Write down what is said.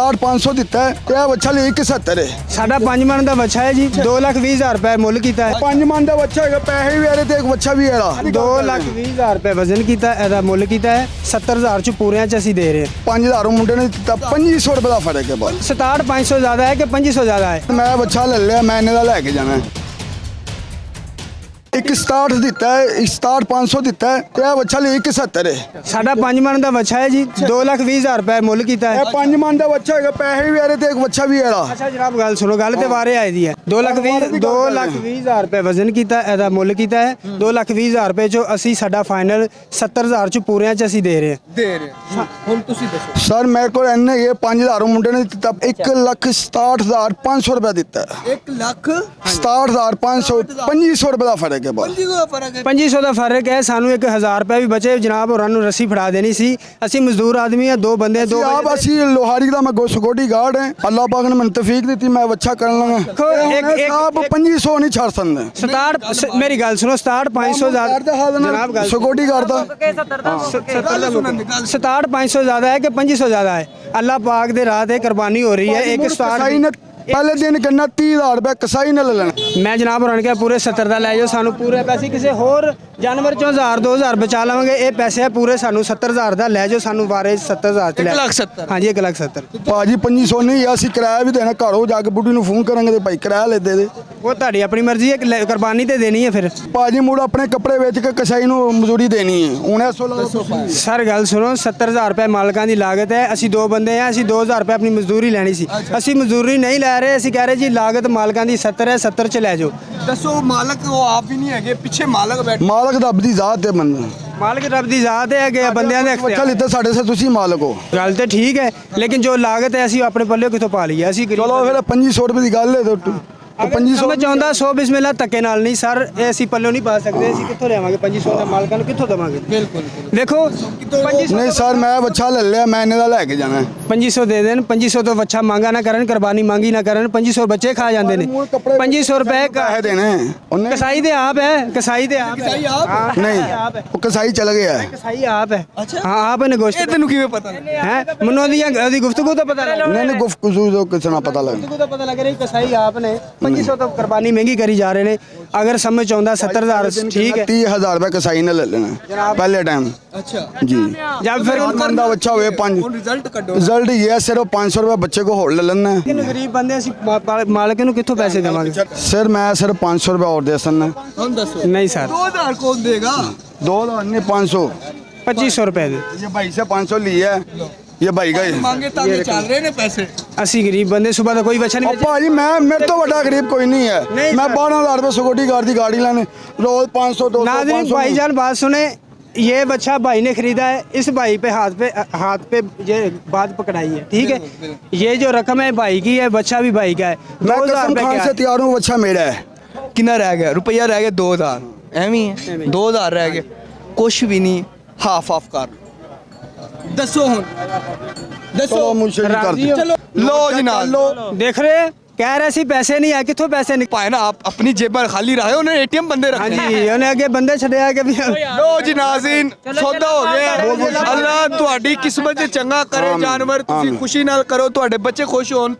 67,500 ਦਿੱਤਾ ਹੈ ਤੇ ਇਹ ਬੱਚਾ ਲਈ 71 ਹੈ। ਸਾਡਾ 5 ਮਣ ਦਾ ਬੱਚਾ ਹੈ ਜੀ 2,20,000 ਰੁਪਏ ਮੁੱਲ ਕੀਤਾ ਹੈ। 5 ਮਣ ਦਾ ਬੱਚਾ ਹੈਗਾ, ਪੈਸੇ ਵੀ ਇਹਦੇ ਤੇ ਇੱਕ ਬੱਚਾ ਵੀ ਹੈਗਾ। 2,20,000 ਰੁਪਏ ਵਜ਼ਨ ਕੀਤਾ, ਇਹਦਾ ਮੁੱਲ ਕੀਤਾ ਹੈ 70,000 ਚ ਪੂਰਿਆਂ ਚ ਅਸੀਂ ਦੇ ਰਹੇ ਹਾਂ। 5,000 ਮੁੰਡੇ ਨੇ ਦਿੱਤਾ, 2500 ਰੁਪਏ ਦਾ ਫਰਕ ਹੈ ਬਸ। 67,500 ਜ਼ਿਆਦਾ ਹੈ ਕਿ 2500 ਜ਼ਿਆਦਾ ਹੈ? ਮੈਂ ਬੱਚਾ ਲੈ ਲਿਆ, ਮੈਂ ਇਹਨੇ ਦਾ ਲੈ ਕੇ ਜਾਣਾ ਹੈ। ਇੱਕ 67 ਦਿੱਤਾ ਹੈ, 67,500 ਦਿੱਤਾ ਹੈ ਤੇ ਇਹ ਬੱਚਾ ਲਈ 71 ਹੈ। ਸਾਡਾ 5 ਮਣ ਦਾ ਬੱਚਾ ਹੈ ਜੀ 2,20,000 ਰੁਪਏ ਮੁੱਲ ਕੀਤਾ ਹੈ। ਇਹ 5 ਮਣ ਦਾ ਬੱਚਾ ਹੈਗਾ, ਪੈਸੇ ਵੀ ਇਹਦੇ ਤੇ ਇੱਕ ਬੱਚਾ ਵੀ ਹੈਗਾ। ਅੱਛਾ ਜਨਾਬ ਗੱਲ ਸੁਣੋ, ਗੱਲ ਤੇ ਵਾਰੇ ਆਈ ਦੀ ਹੈ। 2,20,000 ਰੁਪਏ ਵਜ਼ਨ ਕੀਤਾ, ਇਹਦਾ ਮੁੱਲ ਕੀਤਾ ਹੈ 2,20,000 ਰੁਪਏ ਚੋਂ ਅਸੀਂ ਸਾਡਾ ਫਾਈਨਲ 70,000 ਚ ਪੂਰਿਆਂ ਚ ਅਸੀਂ ਦੇ ਰਹੇ ਹਾਂ। ਹੁਣ ਤੁਸੀਂ ਦੱਸੋ ਸਰ ਮੇਰੇ ਕੋਲ ਇੰਨੇ ਇਹ 5,000 ਮੁੰਡੇ ਨੇ ਦਿੱਤਾ, 1,67,500 ਰੁਪਏ ਦਿੱਤਾ ਹੈ। 1,67,500 65,500 ਰੁਪਏ ਦਾ ਫਰਕ ਹੈ ਬਸ। 2500 ਦਾ ਫਰਕ ਹੈ। ਸਾਨੂੰ 1,000 ਰੁਪਏ ਵੀ ਬਚੇ, ਜਨਾਬ ਹੋਰਾਂ ਨੂੰ ਰੱਸੀ ਫੜਾ ਦੇਣੀ ਸੀ। ਅਸੀਂ ਮਜ਼ਦੂਰ ਆਦਮੀ ਆ, ਦੋ ਬੰਦੇ ਦੋ ਆਪ ਅਸੀਂ ਲੋਹਾਰੀ ਦਾ ਮੈਂ ਸਿਕਿਉਰਟੀ ਗਾਰਡ ਹੈ। ਅੱਲਾਹ ਪਾਕ ਨੇ ਮੈਨੂੰ ਤੌਫੀਕ ਦਿੱਤੀ, ਮੈਂ ਬੱਚਾ ਕਰਨ ਲਗਾ। ਆਪ 2500 ਨਹੀਂ ਛੱਡ ਸਕਦੇ। 67 ਮੇਰੀ ਗੱਲ ਸੁਣੋ, 67,500 ਜਨਾਬ ਗੱਲ ਸਿਕਿਉਰਟੀ ਗਾਰਡ ਦਾ 67,500 ਜ਼ਿਆਦਾ ਹੈ ਕਿ 2500 ਜ਼ਿਆਦਾ ਹੈ? ਅੱਲਾਹ ਪਾਕ ਦੇ ਰਾਹ ਤੇ ਕੁਰਬਾਨੀ ਹੋ ਰਹੀ ਹੈ। ਇੱਕ ਕਸਾਈ ਨੇ ਪਹਿਲੇ ਦਿਨ ਕਿੰਨਾ 30,000 ਰੁਪਏ ਕਸਾਈ ਨੇ ਲੈ ਲੈਣਾ। ਮੈਂ ਜਨਾਬ ਹੋਰਾਂ ਨੇ ਕਿਹਾ ਪੂਰੇ 70 ਦਾ ਲੈ ਜਾਓ, ਸਾਨੂੰ ਪੂਰੇ ਪੈਸੇ ਕਿਸੇ ਹੋਰ ਜਾਨਵਰ ਚੋਂ 1000-2000 ਬਚਾ ਲਵਾਂਗੇ। ਇਹ ਪੈਸੇ ਪੂਰੇ ਸਾਨੂੰ 70,000 ਦਾ ਲੈ ਜਾਓ, ਸਾਨੂੰ ਵਾਰੇ 70,000 ਚ ਲੈ। 1,70,000 ਹਾਂਜੀ 1,70,000 ਭਾਜੀ 2500 ਨਹੀਂ, ਅਸੀਂ ਕਿਰਾਇਆ ਵੀ ਦੇਣਾ, ਘਰੋਂ ਜਾ ਕੇ ਬੁੱਢੀ ਨੂੰ ਫੋਨ ਕਰਾਂਗੇ ਤੇ ਭਾਈ ਕਿਰਾਇਆ ਲੈ ਦੇ। ਉਹ ਤੁਹਾਡੀ ਆਪਣੀ ਮਰਜ਼ੀ ਹੈ, ਕੁਰਬਾਨੀ ਤੇ ਦੇਣੀ ਹੈ। ਫਿਰ ਭਾਜੀ ਮੁੜ ਆਪਣੇ ਕੱਪੜੇ ਵੇਚ ਕੇ ਕਸਾਈ ਨੂੰ ਮਜ਼ਦੂਰੀ ਦੇਣੀ ਹੈ। ਹੁਣ ਸਰ ਗੱਲ ਸੁਣੋ, 70,000 ਰੁਪਏ ਮਾਲਕਾਂ ਦੀ ਲਾਗਤ ਹੈ। ਅਸੀਂ ਦੋ ਬੰਦੇ ਆ, ਅਸੀਂ 2,000 ਰੁਪਏ ਆਪਣੀ ਮਜ਼ਦੂਰੀ ਲੈਣੀ ਸੀ। ਅਸੀਂ ਮਜ਼ਦੂਰੀ ਨਹੀਂ ਲੈ ਰਹੇ, ਅਸੀਂ ਕਹਿ ਰਹੇ ਜੀ ਲਾਗਤ ਮਾਲਕਾਂ ਦੀ 70 ਹੈ, 70 ਚ ਲੈ ਜਾਓ। ਦੱਸੋ ਮਾਲਕ ਉਹ ਆਪ ਵੀ ਨਹੀਂ ਹੈਗੇ, ਪਿੱਛੇ ਮਾਲਕ ਬੈਠੇ। ਮਾਲਕ ਰੱਬ ਦੀ ਜ਼ਾਤ ਹੈ ਬੰਦਾ। ਮਾਲਕ ਰੱਬ ਦੀ ਜ਼ਾਤ ਹੈ ਕਿ ਬੰਦਿਆਂ ਦੇ ਬੱਚਾ ਲਿੱਤਾ ਸਾਡੇ ਸੇ, ਤੁਸੀਂ ਮਾਲਕ ਹੋ। ਗੱਲ ਤੇ ਠੀਕ ਹੈ, ਲੇਕਿਨ ਜੋ ਲਾਗਤ ਹੈ ਅਸੀਂ ਆਪਣੇ ਪੱਲੇ ਕਿੱਥੋਂ ਪਾ ਲਈਏ? ਅਸੀਂ ਚਲੋ ਫਿਰ 2500 ਰੁਪਏ ਦੀ ਗੱਲ ਹੈ ਤੇ 2500 ਸਮਝ ਆਉਂਦਾ 100 ਬਿਸਮਿਲ੍ਲਾ ਧੱਕੇ ਨਾਲ ਨਹੀਂ ਸਰ, ਇਹ ਅਸੀਂ ਪੱਲਿਓਂ ਨਹੀਂ ਪਾ ਸਕਦੇ। ਅਸੀਂ ਕਿੱਥੋਂ ਲਿਆਵਾਂਗੇ 2500 ਦਾ? ਮਾਲਕਾਂ ਨੂੰ ਕਿੱਥੋਂ ਦੇਵਾਂਗੇ? ਬਿਲਕੁਲ ਦੇਖੋ 2500 ਨਹੀਂ ਸਰ, ਮੈਂ ਬੱਚਾ ਲੈ ਲਿਆ, ਮੈਂ ਇਹਨੇ ਦਾ ਲੈ ਕੇ ਜਾਣਾ। 2500 ਦੇ ਦੇਣ। 2500 ਤੋਂ ਬੱਚਾ ਮੰਗਾ ਨਾ ਕਰਨ, ਕੁਰਬਾਨੀ ਮੰਗੀ ਨਾ ਕਰਨ। 2500 ਬੱਚੇ ਖਾ ਜਾਂਦੇ ਨੇ। 2500 ਰੁਪਏ ਪੈਸੇ ਦੇਣੇ ਉਹਨੇ। ਕਸਾਈ ਦੇ ਆਪ ਹੈ, ਕਸਾਈ ਦੇ ਆਪ ਹੈ। ਨਹੀਂ, ਉਹ ਕਸਾਈ ਚਲ ਗਿਆ ਹੈ। ਕਸਾਈ ਆਪ ਹੈ। ਹਾਂ ਆਪ ਨੇ ਗੋਸ਼ਤ। ਤੈਨੂੰ ਕਿਵੇਂ ਪਤਾ ਹੈ ਮੈਨੂੰ ਉਹਦੀ ਗੁਫ਼ਤਗੂ ਤੋਂ ਪਤਾ ਲੱਗਾ। ਨਹੀਂ ਗੁਫ਼ਤਗੂ ਤੋਂ ਕਿਸੇ ਨਾਲ ਪਤਾ ਲੱਗ। ਗੁਫ਼ਤਗੂ ਤੋਂ ਪਤਾ ਲੱਗ ਰਿਹਾ ਕਸਾਈ ਆਪ ਨੇ। 2500 ਤੋਂ ਕੁਰਬਾਨੀ ਮਹਿੰਗੀ ਕਰੀ ਜਾ ਰਹੇ ਨੇ। ਅਗਰ ਸਮਝ ਆਉਂਦਾ 70,000 ਠੀਕ ਹੈ। 30,000 ਰੁਪਏ ਕਸਾਈ ਨੇ ਲੈ ਲੈਣਾ ਪਹਿਲੇ ਟਾਈਮ। अच्छा जी, जब फिर मन का बच्चा हुए रिजल्ट कटो। रिजल्ट ये सिर्फ 500 रुपए बच्चे को होड़ ले लेना है। गरीब बंदे ਅਸੀਂ ਮਾਲਕ ਨੂੰ ਕਿੱਥੋਂ ਪੈਸੇ ਦੇਵਾਂਗੇ? सर मैं सिर्फ 500 रुपए और दे सकना। हम दसो नहीं सर 2,000 कौन देगा? 2,000 नहीं 500। 2500 रुपए ਦੇ। ये भाई से 500 लिया है, ये भाई का ही। मांगे तांगे चल रहे ने पैसे। ਅਸੀਂ ਗਰੀਬ ਬੰਦੇ, ਸੁਬਹ ਦਾ ਕੋਈ ਬੱਚਾ नहीं। भाजी मैं मेरे तो बड़ा गरीब कोई नहीं है। मैं 12,000 रुपए सिक्योरिटी गार्ड की गाड़ी लेने रोज 500 200 नाज़रीन भाईजान बात सुने, ये बच्चा भाई ने खरीदा है। इस भाई पे हाथ पे ये बात पकड़ाई है, ठीक है? ये जो रकम है भाई की है, बच्चा भी भाई का है। मैं 2,000 कसम रुपए खान क्या से है? तैयार हूँ, बच्चा मेरा है। कितना रह गया? रुपया रह गया 2,000। एवं है 2,000 रह गए, कुछ भी नहीं। हाफ हाफ कर दसो हुन दसो। चलो मुझसे नहीं राजी करते। हो? चलो लो जनाब लो। देख रहे कह रहे सी पैसे नहीं है, कितों पैसे नहीं? पाए ना आप अपनी जेब खाली रहे हो, उन्हें एटीएम बंदे हाँ रखे। जी उन्हें आगे बंदे छड़े आगे भी। लो जी नाज़रीन, सौदा हो गया। अल्लाह तुहाडी किस्मत च चंगा करे जानवर, तुसी खुशी नाल करो, तुहाडे बच्चे खुश होन।